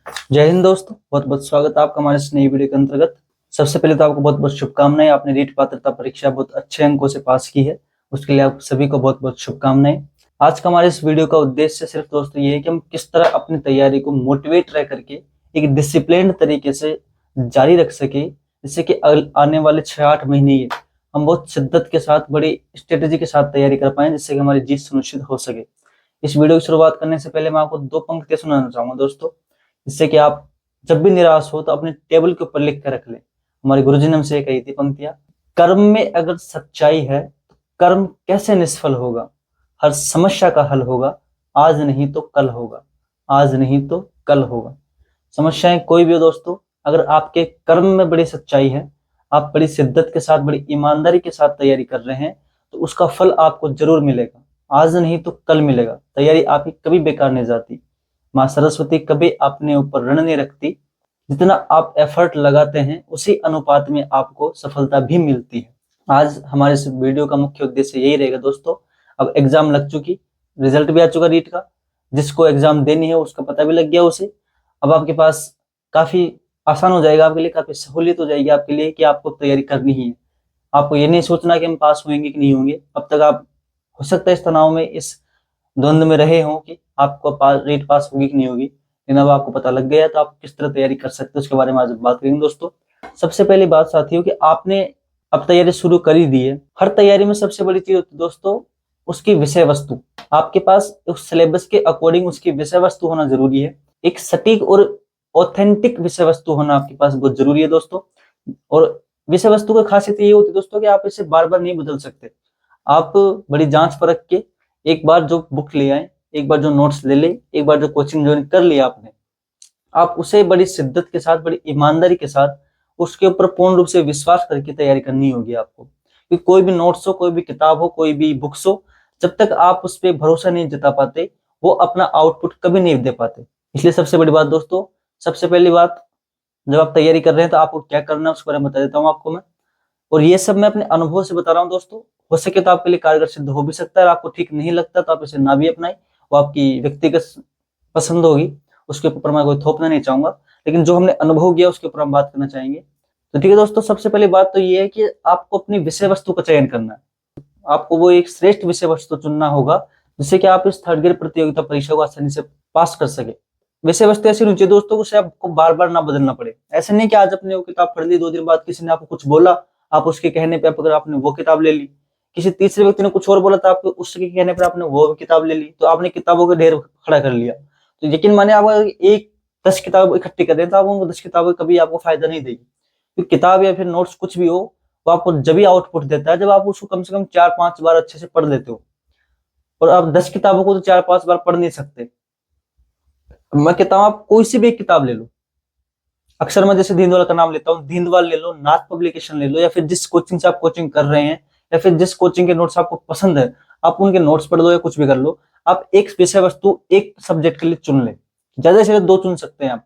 जय हिंद दोस्तों, बहुत बहुत स्वागत है आपका हमारे इस नई वीडियो के अंतर्गत। सबसे पहले तो आपको बहुत बहुत शुभकामनाएं। आपने रीट पात्रता परीक्षा बहुत अच्छे अंकों से पास की है, उसके लिए आप सभी को बहुत बहुत शुभकामनाएं। आज का हमारे इस वीडियो का उद्देश्य सिर्फ दोस्तों ये है कि हम किस तरह अपनी तैयारी को मोटिवेट रह करके एक डिसिप्लिन तरीके से जारी रख सके, जिससे कि आने वाले 6-8 महीने ये हम बहुत शिद्दत के साथ, बड़ी स्ट्रेटेजी के साथ तैयारी कर पाए, जिससे कि हमारी जीत सुनिश्चित हो सके। इस वीडियो की शुरुआत करने से पहले मैं आपको 2 पंक्तियां सुनाना चाहूंगा दोस्तों, जिससे कि आप जब भी निराश हो तो अपने टेबल के ऊपर लिख कर रख ले। हमारे गुरुजी ने हमसे कही थी पंक्तियां, कर्म में अगर सच्चाई है तो कर्म कैसे निष्फल होगा, हर समस्या का हल होगा, आज नहीं तो कल होगा, आज नहीं तो कल होगा। समस्याएं कोई भी हो दोस्तों, अगर आपके कर्म में बड़ी सच्चाई है, आप बड़ी शिद्दत के साथ, बड़ी ईमानदारी के साथ तैयारी कर रहे हैं, तो उसका फल आपको जरूर मिलेगा। आज नहीं तो कल मिलेगा। तैयारी आपकी कभी बेकार नहीं जाती। माँ सरस्वती कभी अपने ऊपर ऋण नहीं रखती। जितना आप एफर्ट लगाते हैं उसी अनुपात में आपको सफलता भी मिलती है। आज हमारे इस वीडियो का मुख्य उद्देश्य यही रहेगा दोस्तों। अब एग्जाम लग चुकी, रिजल्ट भी आ चुका रीट का, जिसको एग्जाम देनी है उसका पता भी लग गया उसे। अब आपके पास काफी आसान हो जाएगा, आपके लिए काफी सहूलियत हो जाएगी आपके लिए कि आपको तैयारी करनी ही है। आपको ये नहीं सोचना कि हम पास होंगे कि नहीं होंगे। अब तक आप हो सकता है इस तनाव में, इस द्वंद में रहे हो कि आपको रीट पास होगी कि नहीं होगी, लेकिन अब आपको पता लग गया है तो आप किस तरह तैयारी कर सकते हो उसके बारे में आज बात करेंगे दोस्तों। सबसे पहली बात साथियों कि आपने अब तैयारी शुरू कर ही दी है। हर तैयारी में सबसे बड़ी चीज होती है दोस्तों उसकी विषय वस्तु। आपके पास उस सिलेबस के अकॉर्डिंग उसकी विषय वस्तु होना जरूरी है। एक सटीक और ऑथेंटिक विषय वस्तु होना आपके पास बहुत जरूरी है दोस्तों। और विषय वस्तु की खासियत ये होती है दोस्तों कि आप इसे बार बार नहीं बदल सकते। आप बड़ी जांच परख के एक बार जो बुक ले आए, एक बार जो नोट्स ले ले, एक बार जो कोचिंग ज्वाइन कर लिया आपने, आप उसे बड़ी शिद्दत के साथ, बड़ी ईमानदारी के साथ उसके ऊपर पूर्ण रूप से विश्वास करके तैयारी करनी होगी आपको। क्योंकि कोई भी नोट्स हो, कोई भी किताब हो, कोई भी बुक्स हो, जब तक आप उस पर भरोसा नहीं जता पाते वो अपना आउटपुट कभी नहीं दे पाते। इसलिए सबसे बड़ी बात दोस्तों, सबसे पहली बात, जब आप तैयारी कर रहे हैं तो आपको क्या करना है उसके बारे में बता देता हूँ आपको मैं। और ये सब मैं अपने अनुभव से बता रहा हूँ दोस्तों। हो सके तो आपके लिए कारगर सिद्ध हो भी सकता है, आपको ठीक नहीं लगता तो आप इसे ना भी अपनाएं, वो आपकी व्यक्तिगत पसंद होगी, उसके ऊपर मैं कोई थोपना नहीं चाहूंगा। लेकिन जो हमने अनुभव किया उसके ऊपर हम बात करना चाहेंगे। तो ठीक है दोस्तों, सबसे पहली बात तो ये है कि आपको अपनी विषय वस्तु का चयन करना है। आपको वो एक श्रेष्ठ विषय वस्तु चुनना होगा जिससे कि आप इस थर्ड ग्रेड प्रतियोगिता परीक्षा को आसानी से पास कर सके। विषय वस्तु ऐसी होनी चाहिए दोस्तों उसे आपको बार बार ना बदलना पड़े। ऐसे नहीं कि आज अपने वो किताब पढ़ ली, 2 दिन बाद किसी ने आपको कुछ बोला, आप उसके कहने पे अगर आपने वो किताब ले ली, किसी तीसरे व्यक्ति ने कुछ और बोला था आपको, उसके कहने पर आपने वो किताब ले ली, तो आपने किताबों का ढेर खड़ा कर लिया। तो यकीन माने आप अगर 10 किताब इकट्ठी कर दें तो आप उनको 10 किताबें कभी आपको फायदा नहीं देगी। क्योंकि किताब या फिर नोट्स कुछ भी हो, वो आपको जब भी आउटपुट देता है जब आप उसको कम से कम 4-5 बार अच्छे से पढ़ लेते हो। और आप 10 किताबों को तो 4-5 बार पढ़ नहीं सकते। मैं कहता हूँ आप कोई सी भी एक किताब ले लो। अक्सर मैं जैसे दीनदयाल का नाम लेता हूँ, दीनदयाल ले लो, नाथ पब्लिकेशन ले लो, या फिर जिस कोचिंग से आप कोचिंग कर रहे हैं, या फिर जिस कोचिंग के नोट्स आपको पसंद है, आप उनके नोट्स पढ़ लो या कुछ भी कर लो। आप एक विषय वस्तु एक सब्जेक्ट के लिए चुन ले, ज्यादा से 2 चुन सकते हैं आप।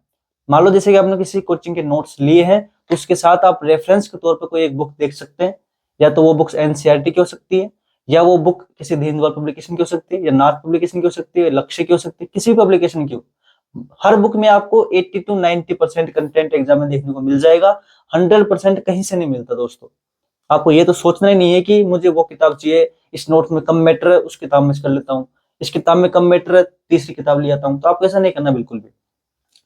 मान लो जैसे कि आपने किसी कोचिंग के नोट्स लिए हैं तो उसके साथ आप रेफरेंस के तौर पर कोई एक बुक देख सकते हैं। या तो वो बुक्स एनसीईआरटी की हो सकती है, या वो बुक किसी दीनदयाल पब्लिकेशन की हो सकती है, या नाथ पब्लिकेशन की हो सकती है, लक्ष्य की हो सकती है, किसी भी पब्लिकेशन की हो। हर बुक में आपको 80 to 90% कंटेंट एग्जाम में देखने को मिल जाएगा। 100% कहीं से नहीं मिलता दोस्तों। आपको ये तो सोचना ही नहीं है कि मुझे वो किताब चाहिए, इस नोट में कम मैटर है उस किताब में कर लेता हूँ, इस किताब में कम मैटर है तीसरी किताब ले आता हूँ। तो आपको ऐसा नहीं करना बिल्कुल भी।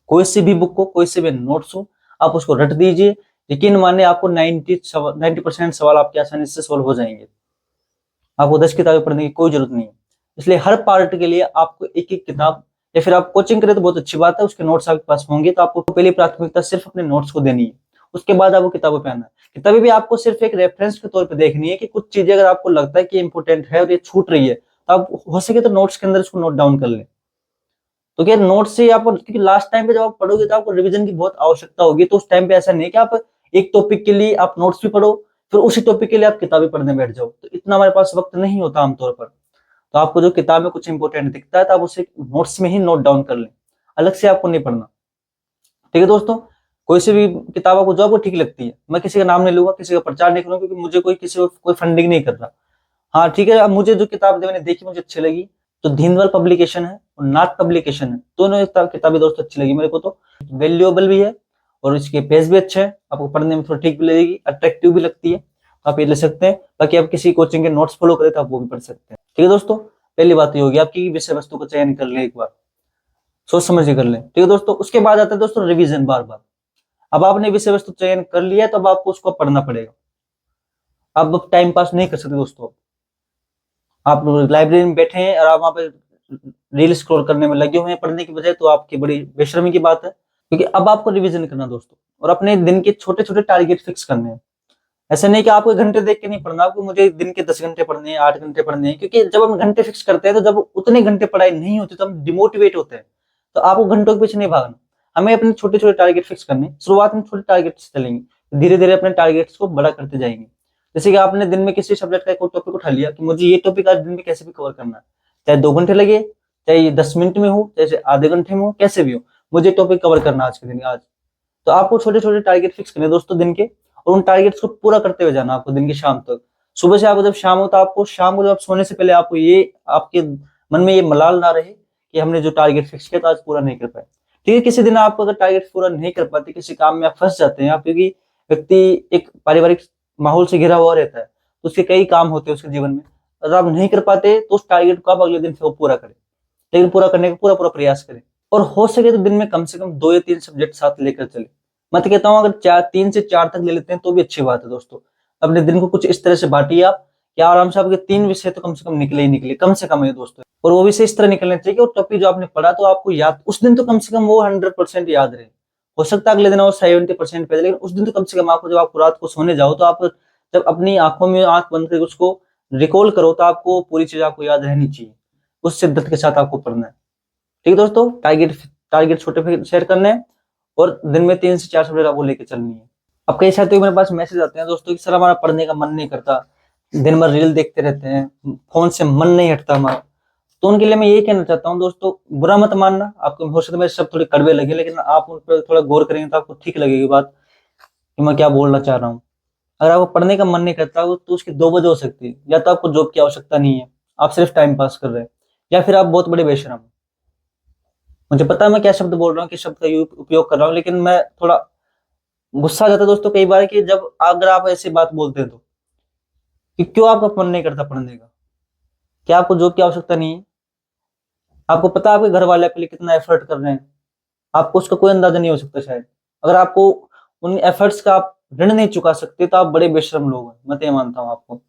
कोई सी भी बुक को, कोई से भी नोट्स हो, आप उसको रट दीजिए। यकीन माने आपको 90% सवाल आपके आसानी से सोल्व हो जाएंगे। आपको 10 किताबें पढ़ने की कोई जरूरत नहीं है। इसलिए हर पार्ट के लिए आपको एक एक किताब, या फिर आप कोचिंग करें तो बहुत अच्छी बात है, उसके नोट्स आपके पास होंगे तो आपको पहली प्राथमिकता सिर्फ अपने नोट्स को देनी है। उसके बाद आपको किताबों पे आना है। किताबें भी आपको सिर्फ एक रेफरेंस के तौर पे देखनी है कि कुछ चीजें अगर आपको लगता है कि इंपोर्टेंट है और ये छूट रही है तो आप हो सके तो नोट्स के अंदर इसको नोट डाउन कर लें। तो क्या नोट्स से आपको, क्योंकि लास्ट टाइम पे जब आप पढ़ोगे तो आपको रिवीजन की बहुत आवश्यकता होगी। तो उस टाइम पे ऐसा नहीं है कि आप एक टॉपिक के लिए आप नोट्स भी पढ़ो फिर उसी टॉपिक के लिए आप किताबें पढ़ने बैठ जाओ, तो इतना हमारे पास वक्त नहीं होता आमतौर पर। तो आपको जो किताब में कुछ इंपॉर्टेंट दिखता है तो आप उसे नोट्स में ही नोट डाउन कर लें, अलग से आपको नहीं पढ़ना। ठीक है दोस्तों, कोई सी भी किताब आपको जो आपको ठीक लगती है, मैं किसी का नाम नहीं लूंगा, किसी का प्रचार नहीं करूंगा, क्योंकि मुझे कोई किसी को कोई फंडिंग नहीं कर रहा। हाँ ठीक है, अब मुझे जो किताब मैंने देखी मुझे अच्छी लगी, तो दीनदयाल पब्लिकेशन है और नाथ पब्लिकेशन है, दोनों किताबें दोस्तों अच्छी लगी मेरे को। तो वैल्यूएबल भी है और इसके पेज भी अच्छे है, आपको पढ़ने में थोड़ा ठीक भी लगेगी, अट्रैक्टिव भी लगती है, आप ये ले सकते हैं। बाकी आप किसी कोचिंग के नोट्स फॉलो करें तो आप वो भी पढ़ सकते हैं। ठीक है दोस्तों, पहली बात ये होगी आपकी विषय वस्तु का चयन कर लें, एक बार सोच समझ के कर लें। ठीक है दोस्तों, उसके बाद आता है दोस्तों रिवीजन बार बार। अब आपने विषय वस्तु चयन कर लिया तो अब आपको उसको पढ़ना पड़ेगा। अब टाइम पास नहीं कर सकते दोस्तों, आप लाइब्रेरी में बैठे हैं और आप वहां पे रील स्क्रॉल करने में लगे हुए हैं पढ़ने की बजाय, तो आपकी बड़ी बेशर्मी की बात है। क्योंकि अब आपको रिवीजन करना दोस्तों, और अपने दिन के छोटे छोटे टारगेट फिक्स करने हैं। ऐसे नहीं कि आपको घंटे देख के नहीं पढ़ना, आपको मुझे दिन के 10 घंटे पढ़ने हैं, 8 घंटे पढ़ने हैं। क्योंकि जब हम घंटे फिक्स करते हैं तो जब उतने घंटे पढ़ाई नहीं होती तो हम डिमोटिवेट होते हैं। तो आपको घंटों के पीछे नहीं भागना, हमें अपने छोटे छोटे टारगेट फिक्स करने। शुरुआत में छोटे टारगेट से चलेंगे, धीरे धीरे अपने टारगेट्स को बड़ा करते जाएंगे। जैसे कि आपने दिन में किसी सब्जेक्ट का कोई टॉपिक उठा लिया कि मुझे ये टॉपिक आज दिन में कैसे भी कवर करना है, चाहे 2 घंटे लगे, चाहे 10 मिनट में हो, चाहे आधे घंटे में हो, कैसे भी हो, मुझे टॉपिक कवर करना आज के दिन आज। तो आपको छोटे छोटे टारगेट फिक्स करने दोस्तों दिन के, और उन टारगेट्स को पूरा करते हुए जाना आपको दिन की शाम तक। सुबह से आपको जब शाम हो तो आपको शाम को जब सोने से पहले आपको ये आपके मन में ये मलाल ना रहे कि हमने जो टारगेट फिक्स किया तो आज पूरा नहीं कर पाए। ठीक है, किसी दिन आप अगर टारगेट पूरा नहीं कर पाते, किसी काम में आप फंस जाते हैं आप, क्योंकि व्यक्ति एक पारिवारिक माहौल से घिरा हुआ रहता है तो उसके कई काम होते हैं उसके जीवन में, अगर आप नहीं कर पाते तो उस टारगेट को आप अगले दिन फिर वो पूरा करें, लेकिन पूरा करने का पूरा पूरा प्रयास करें। और हो सके तो दिन में कम से कम 2 या 3 सब्जेक्ट साथ लेकर चले। मैं तो कहता हूँ अगर 3 से 4 तक ले लेते हैं तो भी अच्छी बात है दोस्तों। अपने दिन को कुछ इस तरह से बांटिए आप कि आराम से आपके 3 विषय तो कम से कम निकले ही निकले, कम से कम है दोस्तों। और वो विषय इस तरह निकलने चाहिए कि वो टॉपिक जो आपने पढ़ा तो आपको याद उस दिन तो कम से कम वो 100% याद रहे। हो सकता है अगले दिन वो 70% पे, लेकिन उस दिन तो कम से कम आपको, जब आप रात को सोने जाओ तो आप जब अपनी आंखों में आंख बंद करके उसको रिकॉल करो तो आपको पूरी चीज आपको याद रहनी चाहिए। उस शिद्दत के साथ आपको पढ़ना है। ठीक है दोस्तों, टारगेट टारगेट छोटे शेयर करने हैं और दिन में 3 से 4 सब्जेक्ट आपको लेके चलनी है। अब कई साथियों मेरे पास मैसेज आते हैं दोस्तों कि सर हमारा पढ़ने का मन नहीं करता, दिन भर रील देखते रहते हैं, फोन से मन नहीं हटता हमारा। तो उनके लिए मैं यही कहना चाहता हूँ दोस्तों, बुरा मत मानना, आपको हो सकता है मेरे शब्द थोड़े कड़वे लगे, लेकिन आप उन पर थोड़ा गौर करेंगे तो आपको ठीक लगेगी बात कि मैं क्या बोलना चाह रहा हूँ। अगर आपको पढ़ने का मन नहीं करता तो उसकी 2 वजह हो सकती है, या तो आपको जॉब की आवश्यकता नहीं है, आप सिर्फ टाइम पास कर रहे हैं, या फिर आप बहुत बड़े बेशरम हैं। मुझे पता है मैं क्या शब्द बोल रहा हूँ, किस शब्द का उपयोग कर रहा हूँ, लेकिन मैं थोड़ा गुस्सा आ जाता है दोस्तों कई बार कि जब अगर आप ऐसी बात बोलते हैं तो, कि क्यों आपका मन नहीं करता पढ़ने का, क्या आपको जॉब की आवश्यकता नहीं है? आपको पता है आपके घर वाले आपके लिए कितना एफर्ट कर रहे हैं, आपको उसका कोई अंदाजा नहीं हो सकता शायद। अगर आपको उन एफर्ट्स का आप ऋण नहीं चुका सकते तो आप बड़े बेशरम लोग हैं, मैं तो ये मानता हूँ। आपको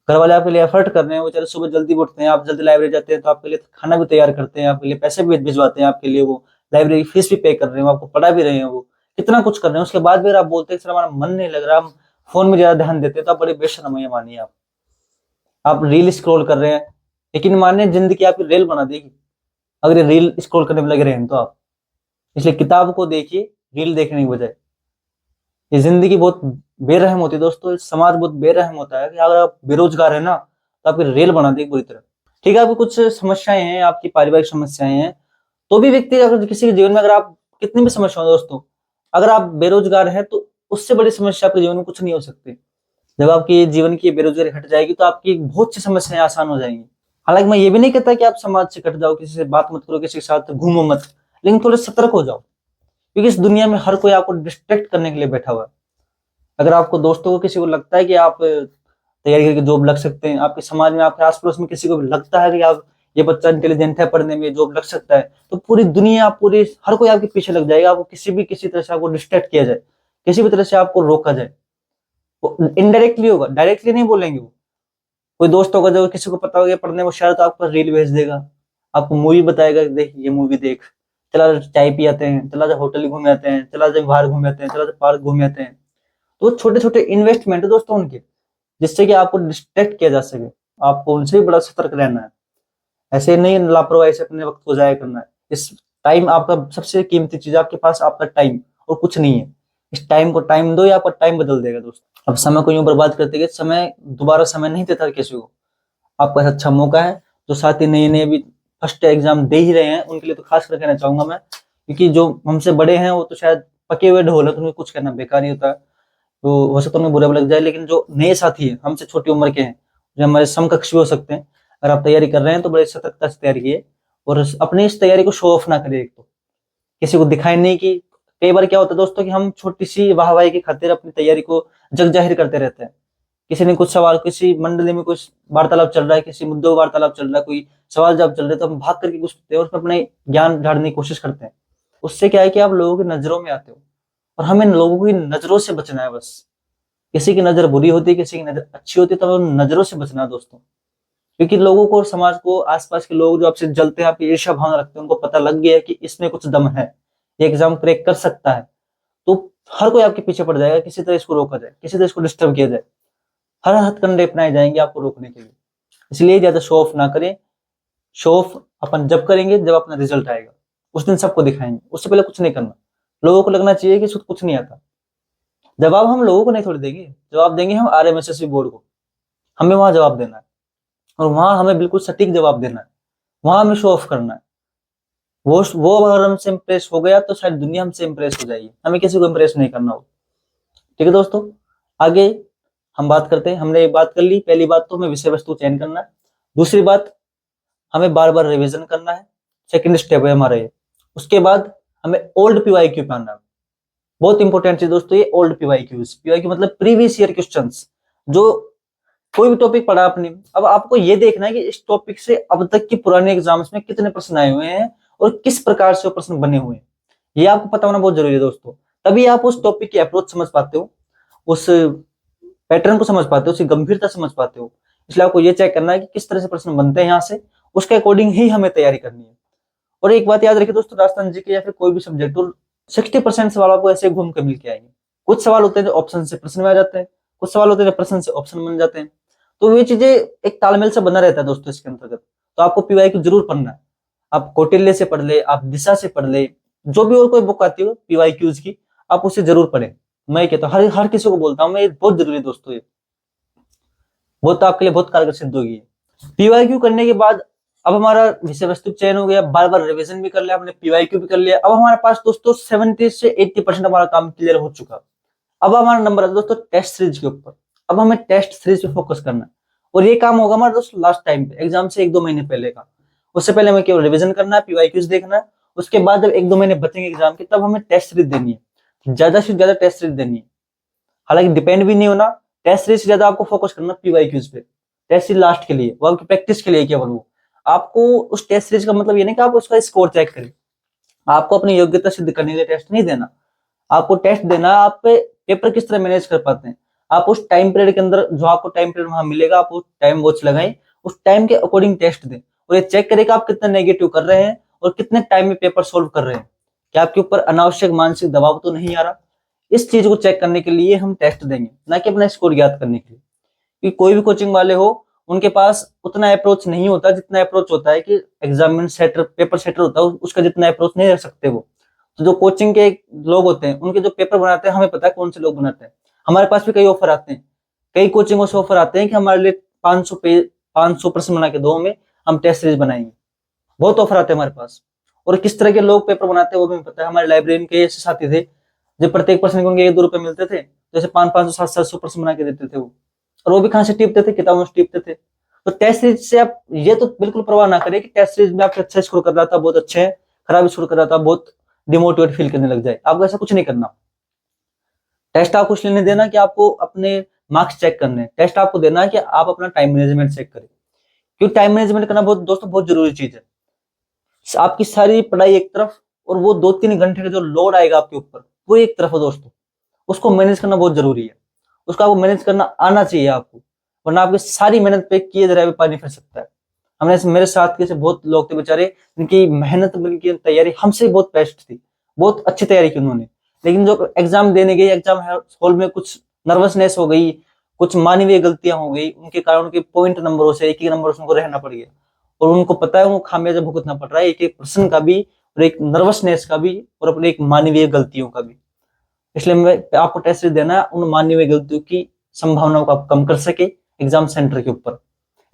घर वाले आपके लिए एफर्ट कर रहे हैं, वो बेचारे सुबह जल्दी उठते हैं, आप जल्दी लाइब्रेरी जाते हैं तो आपके लिए खाना भी तैयार करते हैं, आपके लिए पैसे भी भिजवाते हैं, आपके लिए वो लाइब्रेरी फीस भी पे कर रहे हैं, आपको पढ़ा भी रहे हैं, वो कितना कुछ कर रहे हैं। उसके बाद भी अगर आप बोलते हैं सर हमारा मन नहीं लग रहा, हम फोन में ज्यादा ध्यान देते हैं, तो आप बड़े बेशरम है, मानिए आप रील स्क्रॉल कर रहे हैं, लेकिन मानिए जिंदगी आपकी रेल बना देगी अगर ये रील स्क्रॉल करने में लगे रहे हैं तो आप। इसलिए किताब को देखिए रील देखने की बजाय। ये जिंदगी बहुत बेरहम होती है दोस्तों, समाज बहुत बेरहम होता है कि अगर आप बेरोजगार है ना तो आपकी रेल बना देगी बुरी तरह। ठीक है, आपकी कुछ समस्याएं हैं, आपकी पारिवारिक समस्याएं हैं, तो भी व्यक्ति अगर किसी के जीवन में, अगर आप कितनी भी समस्या हो दोस्तों, अगर आप बेरोजगार हैं तो उससे बड़ी समस्या आपके जीवन में कुछ नहीं हो सकती। जब आपकी जीवन की बेरोजगारी हट जाएगी तो आपकी बहुत सी समस्याएं आसान हो जाएंगी। हालांकि मैं ये भी नहीं कहता कि आप समाज से कट जाओ, किसी से बात मत करो, किसी के साथ घूमो मत, लेकिन थोड़े सतर्क हो जाओ, क्योंकि इस दुनिया में हर कोई आपको डिस्ट्रैक्ट करने के लिए बैठा हुआ है। अगर आपको दोस्तों को किसी को लगता है कि आप तैयारी करके जॉब लग सकते हैं, आपके समाज में आपके आस पड़ोस में किसी को भी लगता है कि आप ये बच्चा इंटेलिजेंट है, पढ़ने में जॉब लग सकता है, तो पूरी दुनिया, पूरी हर कोई आपके पीछे लग जाएगा। आपको किसी भी किसी तरह से आपको डिस्ट्रैक्ट किया जाए, किसी भी तरह से आपको रोका जाए, वो इनडायरेक्टली होगा, डायरेक्टली नहीं बोलेंगे। वो कोई दोस्त होगा जो किसी को पता होगा पढ़ने में शायद, तो आपको रील भेज देगा, आपको मूवी बताएगा, देख ये मूवी देख, चला चाय पी आते हैं, चला जा होटल घूम आते हैं, चला जा बाहर घूम आते हैं, चला जा पार्क घूम आते हैं। तो छोटे छोटे इन्वेस्टमेंट है दोस्तों उनके, जिससे कि आपको डिस्ट्रैक्ट किया जा सके। आपको उनसे भी बड़ा सतर्क रहना है, ऐसे नहीं लापरवाही से अपने वक्त को जाया करना है। इस टाइम आपका सबसे कीमती चीज आपके पास, आपका टाइम और कुछ नहीं है। इस टाइम को टाइम दो या आपका टाइम बदल देगा दोस्तों। अब समय को यूं बर्बाद करते गए, समय दोबारा समय नहीं देता किसी को। आपका अच्छा मौका है, जो साथी नए नए भी फर्स्ट एग्जाम दे ही रहे हैं उनके लिए तो खास कर कहना चाहूंगा मैं, क्योंकि जो हमसे बड़े हैं वो तो शायद पके हुए ढोल है, तो उन्हें कुछ कहना बेकार ही होता है, तो हो सकता है उन्हें बुरा भी लग जाए। लेकिन जो नए साथी हैं, हमसे छोटी उम्र के हैं, जो हमारे समकक्ष भी हो सकते हैं, अगर आप तैयारी कर रहे हैं तो बड़े सतर्कता से तैयारी कीजिए और अपनी इस तैयारी को शो ऑफ ना करिए। एक तो किसी को दिखाई नहीं कि कई बार क्या होता है दोस्तों कि हम छोटी सी वाहवाही की खातिर अपनी तैयारी को जग जाहिर करते रहते हैं। किसी ने कुछ सवाल, किसी मंडली में कुछ वार्तालाप चल रहा है, किसी मुद्दों का वार्तालाप चल रहा है, कोई सवाल जवाब चल रहे हैं, तो हम भाग करके कुछ और उसमें अपने ज्ञान झाड़ने की कोशिश करते हैं। उससे क्या है कि आप लोगों की नजरों में आते हो, और हमें लोगों की नजरों से बचना है बस। किसी की नजर बुरी होती है, किसी की नजर अच्छी होती है, तो हमें उन नजरों से बचना है दोस्तों। क्योंकि लोगों को और समाज को, आसपास के लोग जो आपसे जलते हैं, आपकी ईर्ष्या भावना रखते हैं, उनको पता लग गया है कि इसमें कुछ दम है, ये एग्जाम क्रैक कर सकता है, तो हर कोई आपके पीछे पड़ जाएगा, किसी तरह इसको रोका जाए, किसी तरह इसको डिस्टर्ब किया जाए, हर हथकंडे अपनाए जाएंगे आपको रोकने के लिए। इसलिए ज्यादा शो ऑफ ना करें। शो ऑफ अपन जब करेंगे जब अपना रिजल्ट आएगा, उस दिन सबको दिखाएंगे, उससे पहले कुछ नहीं करना। लोगों को लगना चाहिए कि इसको कुछ नहीं आता। जवाब हम लोगों को नहीं थोड़ी देंगे, जवाब देंगे हम RMSSB बोर्ड को। हमें वहां जवाब देना है, और वहां हमें बिल्कुल सटीक जवाब देना है, वहां हमें शो ऑफ करना है। वो अगर हमसे इम्प्रेस हो गया तो शायद दुनिया हमसे इम्प्रेस हो जाएगी। हमें किसी को इम्प्रेस नहीं करना हो। ठीक है दोस्तों, आगे हम बात करते हैं। हमने एक बात कर ली, पहली बात तो हमें विषय वस्तु चयन करना है। दूसरी बात, हमें बार बार रिवीजन करना है। सेकंड स्टेप है हमारा ये। उसके बाद हमें ओल्ड PYQ पे आना है। बहुत इंपॉर्टेंट चीज दोस्तों ये ओल्ड PYQ मतलब प्रीवियस ईयर क्वेश्चंस। जो कोई भी टॉपिक पढ़ा आपने, अब आपको ये देखना है कि इस टॉपिक से अब तक की पुराने एग्जाम्स में कितने प्रश्न आए हुए हैं और किस प्रकार से वो प्रश्न बने हुए हैं। ये आपको पता होना बहुत जरूरी है दोस्तों। तभी आप उस टॉपिक की अप्रोच समझ पाते हो, उस पैटर्न को समझ पाते हो, उसकी गंभीरता समझ पाते हो। इसलिए आपको ये चेक करना है कि किस तरह से प्रश्न बनते हैं यहाँ से, उसके अकॉर्डिंग ही हमें तैयारी करनी है। और एक बात याद रखिए दोस्तों, राजस्थान जी के या फिर कोई भी सब्जेक्ट, और 60% सवाल आपको ऐसे घूम के मिल के आएंगे। कुछ सवाल होते हैं जो ऑप्शन से प्रश्न में आ जाते हैं, कुछ सवाल होते हैं जो प्रश्न से ऑप्शन बन जाते हैं। तो ये चीजें एक तालमेल से बना रहता है दोस्तों इसके अंतर्गत। तो आपको PYQ जरूर पढ़ना है। आप कौटिल्य से पढ़ ले, आप दिशा से पढ़ ले, जो भी और कोई बुक आती हो PYQs की, आप उसे जरूर पढ़ें। मैं कहता हूँ, हर हर किसी को बोलता हूँ मैं, ये बहुत जरूरी है दोस्तों। ये बहुत आपके लिए बहुत कारगर सिद्ध होगी। PYQ करने के बाद अब हमारा विषय वस्तु चयन हो गया, बार बार रिवीजन भी कर लिया हमने, PYQ भी कर लिया। अब हमारे पास दोस्तों 70 से 80% हमारा काम क्लियर हो चुका। अब हमारा नंबर है दोस्तों टेस्ट सीरीज के ऊपर। अब हमें टेस्ट सीरीज पे फोकस करना है, और ये काम होगा हमारा दोस्तों लास्ट टाइम पे, एग्जाम से 1-2 महीने पहले का। उससे पहले हमें केवल रिवीजन करना है, PYQs देखना है। उसके बाद जब 1-2 महीने बचेंगे एग्जाम के, तब हमें टेस्ट सीरीज देनी है, ज्यादा से ज्यादा टेस्ट सीरीज देनी है। हालांकि डिपेंड भी नहीं होना, टेस्ट सीरीज से ज्यादा आपको फोकस करना PYQs पे। टेस्ट सीरीज लास्ट के लिए, वो आपकी प्रैक्टिस के लिए केवल। वो आपको उस टेस्ट सीरीज का मतलब ये नहीं कि आप उसका स्कोर चेक करें, आपको अपनी योग्यता सिद्ध करने के लिए टेस्ट नहीं देना। आपको टेस्ट देना है आप पेपर किस तरह मैनेज कर पाते हैं। आप उस टाइम पीरियड के अंदर, जो आपको टाइम पीरियड वहां मिलेगा, आप उस टाइम वॉच लगाएं, उस टाइम के अकॉर्डिंग टेस्ट दें, और ये चेक करें कि आप कितना नेगेटिव कर रहे हैं और कितने टाइम में पेपर सोल्व कर रहे हैं, क्या आपके ऊपर अनावश्यक मानसिक दबाव तो नहीं आ रहा। इस चीज को चेक करने के लिए हम टेस्ट देंगे, ना कि अपना स्कोर ज्ञात करने के लिए। क्योंकि कोई भी कोचिंग वाले हो, उनके पास उतना अप्रोच नहीं होता जितना अप्रोच होता है कि एग्जामिन सेटर, पेपर सेटर होता है, उसका जितना अप्रोच नहीं रख सकते वो। तो जो कोचिंग के लोग होते हैं, उनके जो पेपर बनाते हैं, हमें पता है कौन से लोग बनाते हैं। हमारे पास भी कई ऑफर आते हैं, कई कोचिंगों से ऑफर आते हैं कि हमारे लिए 500 प्रश्न बना के दो, हमें हम टेस्ट सीरीज बनाएंगे। बहुत ऑफर आते हैं हमारे पास। और किस तरह के लोग पेपर बनाते हैं वो भी पता है। हमारे लाइब्रेरी के ऐसे साथी थे जो प्रत्येक प्रश्न के उनके 1-2 रुपए मिलते थे, जैसे 500, 700 प्रश्न बना के देते थे वो। और वो भी कहाँ से टिपते थे, किताबों से टिपते थे। तो टेस्ट सीरीज से आप ये तो बिल्कुल परवाह ना करें कि टेस्ट सीरीज में आपका अच्छा स्कोर कर रहा था, बहुत अच्छे है, खराब स्कोर कर रहा था, बहुत डिमोटिवेट फील करने लग जाए। आपको ऐसा कुछ नहीं करना। टेस्ट आपको इसलिए नहीं देना कि आपको अपने मार्क्स चेक करने, टेस्ट आपको देना है कि आप अपना टाइम मैनेजमेंट चेक करें। क्योंकि टाइम मैनेजमेंट करना बहुत दोस्तों बहुत जरूरी चीज है। आपकी सारी पढ़ाई एक तरफ, और वो 2-3 घंटे का जो लोड आएगा आपके ऊपर, वो एक तरफ है दोस्तों। उसको मैनेज करना बहुत जरूरी है, उसको आपको मैनेज करना आना चाहिए आपको, वरना आपकी सारी मेहनत पे किए धराए पानी फिर सकता है। हमने मेरे साथ के बहुत लोग थे बेचारे, इनकी मेहनत, इनकी तैयारी हमसे बहुत बेस्ट थी, बहुत अच्छी तैयारी की उन्होंने। लेकिन जो एग्जाम देने गए, एग्जाम हॉल में कुछ नर्वसनेस हो गई, कुछ मानवीय गलतियां हो गई, उनके कारण उनके पॉइंट नंबरों से, एक ही नंबर से उनको रहना पड़ गया। और उनको पता है उनको खामियाजा भुगतना पड़ रहा है, एक एक प्रश्न का भी, और एक नर्वसनेस का भी, और अपने एक मानवीय गलतियों का भी। इसलिए मैं आपको टेस्ट देना है उन मानवीय गलतियों की संभावनाओं को आप कम कर सके एग्जाम सेंटर के ऊपर।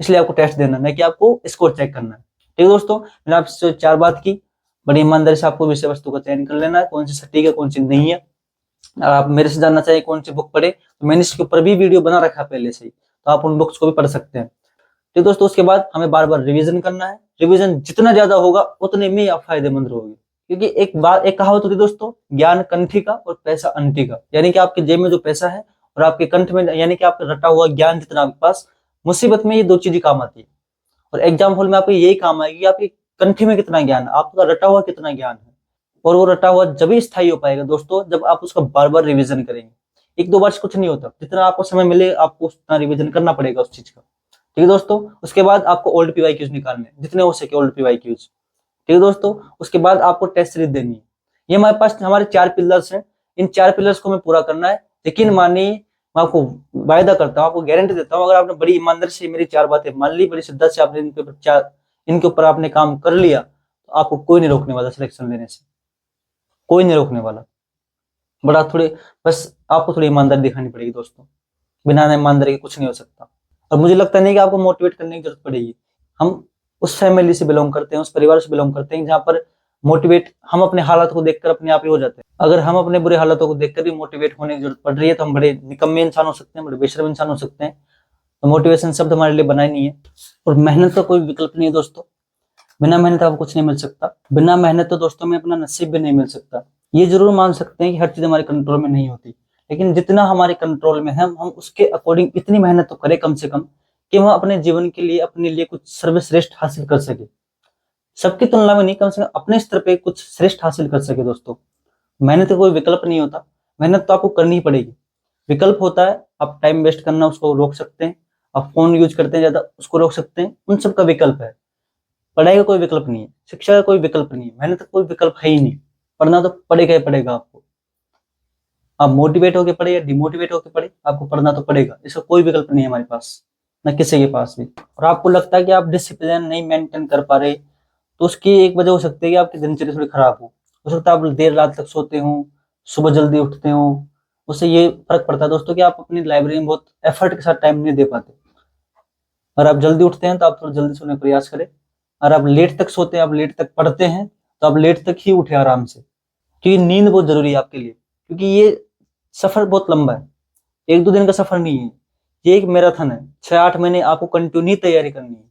इसलिए आपको टेस्ट देना है, कि आपको स्कोर चेक करना है। ठीक है दोस्तों, मैंने आपसे 4 बात की। बड़ी ईमानदारी से आपको विषय वस्तु का चयन कर लेना है, कौन सी सटीक है, कौन सी नहीं है। अगर आप मेरे से जानना चाहिए कौन सी बुक पढ़े, तो मैंने इसके ऊपर भी वीडियो बना रखा है पहले से ही, तो आप उन बुक्स को भी पढ़ सकते हैं। ठीक दोस्तों, उसके बाद हमें बार बार रिवीजन करना है। रिवीजन जितना ज्यादा होगा उतने में आप फायदेमंद रहोगे। क्योंकि एक कहावत होती है दोस्तों, ज्ञान कंठी का और पैसा अंटी का। यानी कि आपके जेब में जो पैसा है और आपके कंठ में यानी कि आपका रटा हुआ ज्ञान जितना आपके पास, मुसीबत में ये दो चीजें काम आती है। और एग्जाम हॉल में आपको यही काम आएगी कि आपकी कंठी में कितना ज्ञान है, आपका रटा हुआ कितना ज्ञान है। और वो रटा हुआ जब ही स्थायी हो पाएगा दोस्तों, जब आप उसका बार बार रिविजन करेंगे। एक दो बार से कुछ नहीं होता, जितना आपको समय मिले आपको उतना रिविजन करना पड़ेगा उस चीज का। ठीक है दोस्तों, उसके बाद आपको ओल्ड पीवाईक्यूज निकालने हैं, जितने हो सके ओल्ड पीवाईक्यूज। ठीक है दोस्तों, उसके बाद आपको टेस्ट सीरीज देनी है। ये हमारे पास हमारे 4 पिलर्स हैं। इन 4 पिलर्स को हमें पूरा करना है। यकीन मानिए, मैं आपको वायदा करता हूँ, आपको गारंटी देता हूँ, अगर आपने बड़ी ईमानदारी से मेरी 4 बातें मान ली, बड़ी शिद्दत से आपने इनके ऊपर आपने काम कर लिया, तो आपको कोई नहीं रोकने वाला सिलेक्शन लेने से, कोई नहीं रोकने वाला। बड़ा थोड़े बस आपको थोड़ी ईमानदारी दिखानी पड़ेगी दोस्तों, बिना ईमानदारी के कुछ नहीं हो सकता। और मुझे लगता नहीं कि आपको मोटिवेट करने की जरूरत पड़ेगी। हम उस फैमिली से बिलोंग करते हैं, उस परिवार से बिलोंग करते हैं जहां पर मोटिवेट हम अपने हालात को देखकर अपने आप ही हो जाते हैं। अगर हम अपने बुरे हालातों को देखकर भी मोटिवेट होने की जरूरत पड़ रही है, तो हम बड़े निकम्मे इंसान हो सकते हैं, बड़े बेशर्म इंसान हो सकते हैं। तो मोटिवेशन शब्द हमारे लिए बना ही नहीं है। और मेहनत का कोई विकल्प नहीं है दोस्तों, बिना मेहनत आपको कुछ नहीं मिल सकता। बिना मेहनत तो दोस्तों में अपना नसीब भी नहीं मिल सकता। ये जरूर मान सकते हैं कि हर चीज हमारे कंट्रोल में नहीं होती, लेकिन जितना हमारे कंट्रोल में है हम उसके अकॉर्डिंग इतनी मेहनत तो करें कम से कम, कि हम अपने जीवन के लिए अपने लिए कुछ सर्वश्रेष्ठ हासिल कर सके। सबकी तुलना में नहीं, कम से कम अपने स्तर पे कुछ श्रेष्ठ हासिल कर सके दोस्तों। मेहनत का कोई विकल्प नहीं होता, मेहनत तो आपको करनी ही पड़ेगी। विकल्प होता है आप टाइम वेस्ट करना, उसको रोक सकते हैं। आप फोन यूज करते हैं ज्यादा, उसको रोक सकते हैं। उन सब का विकल्प है। पढ़ाई का कोई विकल्प नहीं है, शिक्षा का कोई विकल्प नहीं है, मेहनत का कोई विकल्प है ही नहीं। पढ़ना तो पड़ेगा ही पड़ेगा आपको। आप मोटिवेट होकर पढ़े या डिमोटिवेट होकर पढ़े, आपको पढ़ना तो पड़ेगा। इसका कोई विकल्प नहीं है हमारे पास, न किसी के पास भी। और आपको लगता है कि आप डिसिप्लिन नहीं मेंटेन कर पा रहे, तो उसकी एक वजह हो सकती है कि आपकी दिनचर्या थोड़ी खराब हो सकता है आप देर रात तक सोते हो, सुबह जल्दी उठते हो। उससे ये फर्क पड़ता है दोस्तों कि आप अपनी लाइब्रेरी में बहुत एफर्ट के साथ टाइम नहीं दे पाते। अगर आप जल्दी उठते हैं तो आप थोड़ा जल्दी सोने का प्रयास करें। अगर आप लेट तक सोते हैं, आप लेट तक पढ़ते हैं, तो आप लेट तक ही उठे आराम से, क्योंकि नींद बहुत जरूरी है आपके लिए। क्योंकि ये सफर बहुत लंबा है, एक दो दिन का सफर नहीं है। ये एक मैराथन है, 6-8 महीने आपको कंटिन्यू तैयारी करनी है।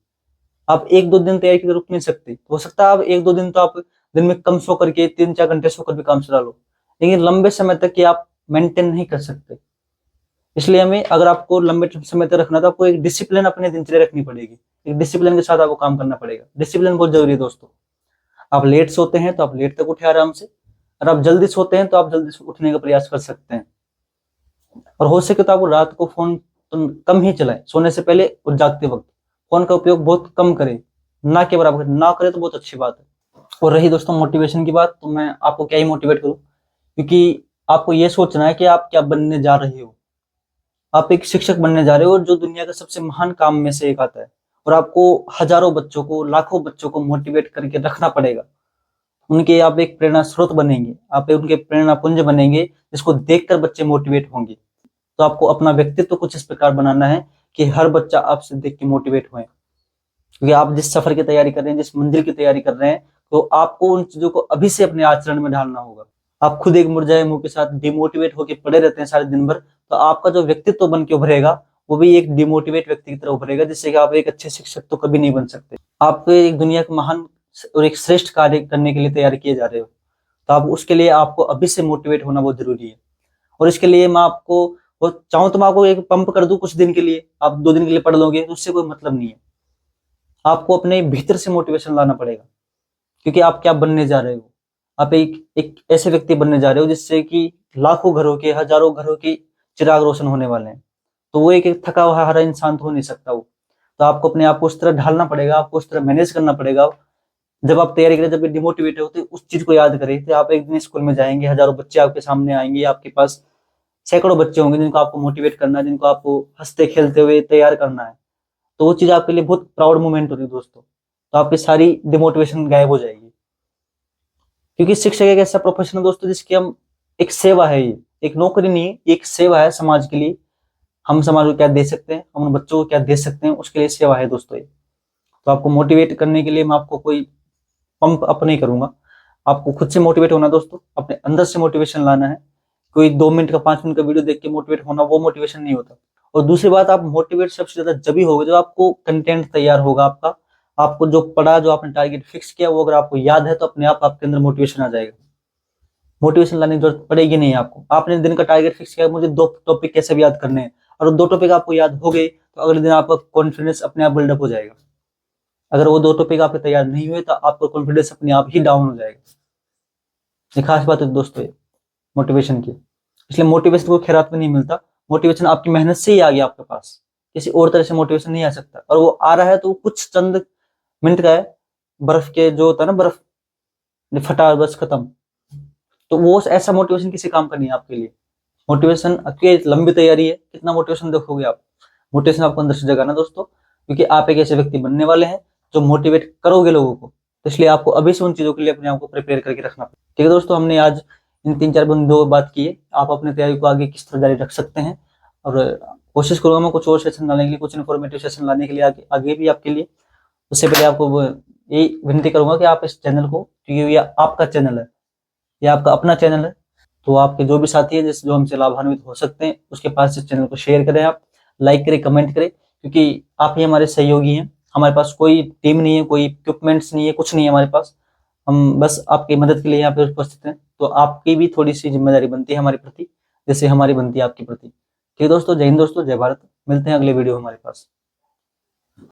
आप एक दो दिन तैयारी करके रुक नहीं सकते। हो सकता है आप एक दो दिन तो आप दिन में कम सो करके 3-4 घंटे सोकर भी काम चला लो, लेकिन लंबे समय तक ये आप मेंटेन नहीं कर सकते। इसलिए हमें, अगर आपको लंबे समय तक रखना, तो आपको एक डिसिप्लिन अपने दिनचर्या रखनी पड़ेगी। एक डिसिप्लिन के साथ आपको काम करना पड़ेगा। डिसिप्लिन बहुत जरूरी है दोस्तों। आप लेट सोते हैं तो आप लेट तक उठे आराम से। अगर आप जल्दी सोते हैं तो आप जल्दी उठने का प्रयास कर सकते हैं। और हो सके तो आप रात को फोन तो कम ही चलाएं, सोने से पहले और जागते वक्त फोन का उपयोग बहुत कम करें, ना के बराबर ना करें तो बहुत अच्छी बात है। और रही दोस्तों मोटिवेशन की बात, तो मैं आपको क्या ही मोटिवेट करूं, क्योंकि आपको ये सोचना है कि आप क्या बनने जा रहे हो। आप एक शिक्षक बनने जा रहे हो, और जो दुनिया का सबसे महान काम में से एक आता है। और आपको हजारों बच्चों को, लाखों बच्चों को मोटिवेट करके रखना पड़ेगा। उनके आप एक प्रेरणा स्रोत बनेंगे, आप उनके प्रेरणा पुंज बनेंगे, जिसको देखकर बच्चे मोटिवेट होंगे। तो आपको अपना व्यक्तित्व कुछ इस प्रकार बनाना है कि हर बच्चा आपसे देख के मोटिवेट होए। क्योंकि आप जिस सफर की तैयारी कर रहे हैं, जिस मंजिल की तैयारी कर रहे हैं, तो आपको उन चीजों को अभी से अपने आचरण में ढालना होगा। आप खुद एक मुरझाए मुंह के साथ डिमोटिवेट होकर पड़े रहते हैं सारे दिन भर, तो आपका जो व्यक्तित्व बन के उभरेगा वो भी एक डिमोटिवेट व्यक्ति की तरह उभरेगा, जिससे कि आप एक अच्छे शिक्षक तो कभी नहीं बन सकते। आप एक दुनिया का महान और एक श्रेष्ठ कार्य करने के लिए तैयार किए जा रहे हो, तो आप उसके लिए आपको अभी से मोटिवेट होना बहुत जरूरी है। और इसके लिए मैं आपको, वो चाहूं तो मैं आपको एक पंप कर दूं कुछ दिन के लिए, आप 2 दिन के लिए पढ़ लोगे, तो उससे कोई मतलब नहीं है। आपको अपने भीतर से मोटिवेशन लाना पड़ेगा, क्योंकि आप क्या बनने जा रहे हो। आप एक ऐसे व्यक्ति बनने जा रहे हो जिससे कि लाखों घरों के, हजारों घरों के चिराग रोशन होने वाले हैं। तो वो एक थका हुआ हरा इंसान तो हो नहीं सकता वो। तो आपको अपने आप को उस तरह ढालना पड़ेगा, आपको उस तरह मैनेज करना पड़ेगा। जब आप तैयारी करें, जब डिमोटिवेट होते हैं, उस चीज को याद करें कि आप एक दिन स्कूल में जाएंगे, हजारों बच्चे आपके सामने आएंगे, आपके पास सैकड़ों बच्चे होंगे जिनको आपको मोटिवेट करना है, जिनको आपको हंसते खेलते हुए तैयार करना है। तो वो चीज आपके लिए बहुत प्राउड मोमेंट होती है दोस्तों। तो आपकी सारी डिमोटिवेशन गायब हो जाएगी। क्योंकि शिक्षक एक ऐसा प्रोफेशन है दोस्तों जिसकी हम, एक सेवा है, ये एक नौकरी नहीं है, ये एक सेवा है समाज के लिए। हम समाज को क्या दे सकते हैं, हम उन बच्चों को क्या दे सकते हैं, उसके लिए सेवा है दोस्तों ये। तो आपको मोटिवेट करने के लिए मैं आपको कोई पंप अप नहीं करूंगा। आपको खुद से मोटिवेट होना दोस्तों, अपने अंदर से मोटिवेशन लाना है। कोई 2 मिनट का 5 मिनट का वीडियो देख के मोटिवेट होना, वो मोटिवेशन नहीं होता। और दूसरी बात, आप मोटिवेट सबसे ज्यादा जब ही होगा जब आपको कंटेंट तैयार होगा आपका, आपको जो पढ़ा, जो आपने टारगेट फिक्स किया, वो अगर आपको याद है तो अपने आप आपके अंदर मोटिवेशन आ जाएगा। मोटिवेशन लाने की जरूरत पड़ेगी नहीं आपको। आपने दिन का टारगेट फिक्स किया, मुझे 2 टॉपिक कैसे भी याद करने हैं, और 2 टॉपिक आपको याद हो गए तो अगले दिन आपका कॉन्फिडेंस अपने आप बिल्डअप हो जाएगा। अगर वो 2 टॉपिक आपके तैयार नहीं हुए तो आपका कॉन्फिडेंस अपने आप ही डाउन हो जाएगा। ये खास बात है दोस्तों मोटिवेशन की। इसलिए मोटिवेशन को खैरात में नहीं मिलता, मोटिवेशन आपकी मेहनत से ही आ गया आपके पास, किसी और तरह से मोटिवेशन नहीं आ सकता। और वो आ रहा है तो कुछ चंद मिनट का है, बर्फ के जो होता है ना, बर्फ फटा बस खत्म। तो वो ऐसा मोटिवेशन किसी काम का नहीं है आपके लिए। मोटिवेशन आपकी लंबी तैयारी है, कितना मोटिवेशन देखोगे आप। मोटिवेशन आपको अंदर से जगाना दोस्तों, क्योंकि आप एक ऐसे व्यक्ति बनने वाले हैं जो मोटिवेट करोगे लोगों को। तो इसलिए आपको अभी से उन चीजों के लिए अपने आप को प्रिपेयर करके रखना पड़ेगा। ठीक है दोस्तों, हमने आज इन 3-4 बिंदुओं बात की है। आप अपनी तैयारी को आगे किस तरह जारी रख सकते हैं, और कोशिश करूंगा मैं कुछ और सेशन लाने के लिए, कुछ इन्फॉर्मेटिव सेशन लाने के लिए आगे भी आपके लिए। उससे पहले आपको यही विनती करूंगा कि आप इस चैनल को, क्योंकि ये आपका चैनल है, ये आपका अपना चैनल है, तो आपके जो भी साथी है जिस जो हमसे लाभान्वित हो सकते हैं उसके पास इस चैनल को शेयर करें, आप लाइक करें, कमेंट करें, क्योंकि आप ही हमारे सहयोगी हैं। हमारे पास कोई टीम नहीं है, कोई इक्विपमेंट्स नहीं है, कुछ नहीं है हमारे पास। हम बस आपकी मदद के लिए यहाँ पे उपस्थित हैं। तो आपकी भी थोड़ी सी जिम्मेदारी बनती है हमारे प्रति, जैसे हमारी बनती है आपके प्रति। ठीक है दोस्तों, जय हिंद दोस्तों, जय भारत। मिलते हैं अगले वीडियो हमारे पास।